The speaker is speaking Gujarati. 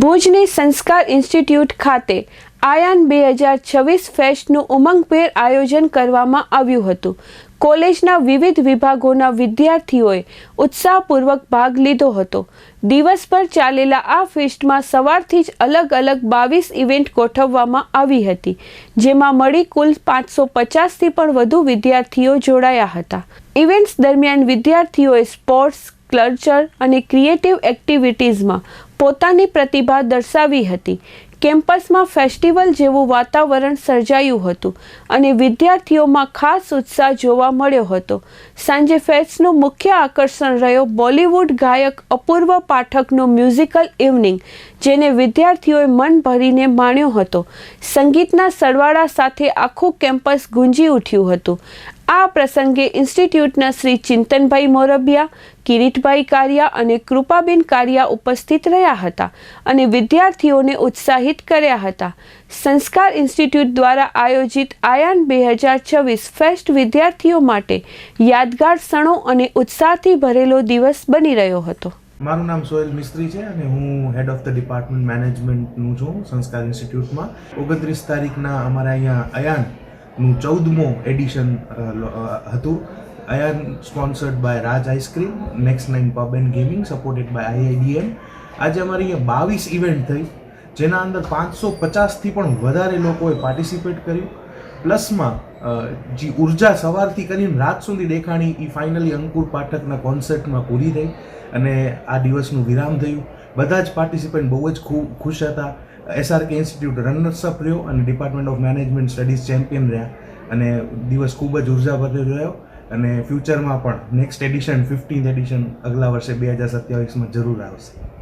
ભુજની સંસ્કાર ઇન્સ્ટિટ્યૂટ ખાતે આયાન 2026 ફેસ્ટનું ઉમંગભેર આયોજન કરવામાં આવ્યું હતું. કોલેજના વિવિધ વિભાગોના વિદ્યાર્થીઓએ ઉત્સાહપૂર્વક ભાગ લીધો હતો. દિવસભર ચાલેલા આ ફેસ્ટમાં સવારથી જ અલગ અલગ 22 ઇવેન્ટ ગોઠવવામાં આવી હતી, જેમાં મળી કુલ 550થી પણ વધુ વિદ્યાર્થીઓ જોડાયા હતા. ઇવેન્ટ્સ દરમિયાન વિદ્યાર્થીઓએ સ્પોર્ટ્સ, કલ્ચર અને ક્રિએટિવ એક્ટિવિટીઝમાં પોતાની પ્રતિભા દર્શાવી હતી. કેમ્પસમાં ફેસ્ટિવલ જેવું વાતાવરણ સર્જાયું હતું અને વિદ્યાર્થીઓમાં ખાસ ઉત્સાહ જોવા મળ્યો હતો. સાંજે ફેસ્ટનું મુખ્ય આકર્ષણ રહ્યો બોલિવૂડ ગાયક અપૂર્વ પાઠકનો મ્યુઝિકલ ઇવનિંગ, જેને વિદ્યાર્થીઓએ મન ભરીને માણ્યો હતો. સંગીતના સરવાળા સાથે આખું કેમ્પસ ગુંજી ઉઠ્યું હતું. આ પ્રસંગે ઇન્સ્ટિટ્યૂટના શ્રી ચિંતનભાઈ મોરબિયા, કિરીટભાઈ કારિયા અને કૃપાબેન કારિયા ઉપસ્થિત રહ્યા હતા અને વિદ્યાર્થીઓને ઉત્સાહિત કર્યા હતા. સંસ્કાર ઇન્સ્ટિટ્યૂટ દ્વારા આયોજિત આયાન 2026 ફેસ્ટ વિદ્યાર્થીઓ માટે યાદગાર ક્ષણો અને ઉત્સાહથી ભરેલો દિવસ બની રહ્યો હતો. મારું નામ સોહેલ મિસ્ત્રી છે અને હું હેડ ઓફ ધ ડિપાર્ટમેન્ટ મેનેજમેન્ટનું છું સંસ્કાર ઇન્સ્ટિટ્યૂટમાં. 29 તારીખના અમારા અહીંયા અયાનનું 14મો એડિશન હતું. Ayaan sponsored by Raj ice cream, next 9 pub and gaming, supported by IIDM. આજે અમારી અહીંયા 22 ઇવેન્ટ થઈ, જેના અંદર 550થી પણ વધારે લોકોએ પાર્ટિસિપેટ કર્યું. પ્લસમાં જે ઉર્જા સવારથી કરીને રાત સુધી દેખાણી એ ફાઇનલી અંકુર પાઠકના કોન્સર્ટમાં પૂરી થઈ અને આ દિવસનું વિરામ થયું. બધા જ પાર્ટિસિપન્ટ બહુ જ ખુશ હતા. SRK ઇન્સ્ટિટ્યૂટ રનર્સઅપ રહ્યો અને department of management studies champion રહ્યા અને દિવસ ખૂબ જ ઉર્જાભર્યો રહ્યો અને ફ્યુચરમાં પણ નેક્સ્ટ એડિશન 15th એડિશન અગલા વર્ષે 2027માં જરૂર આવશે.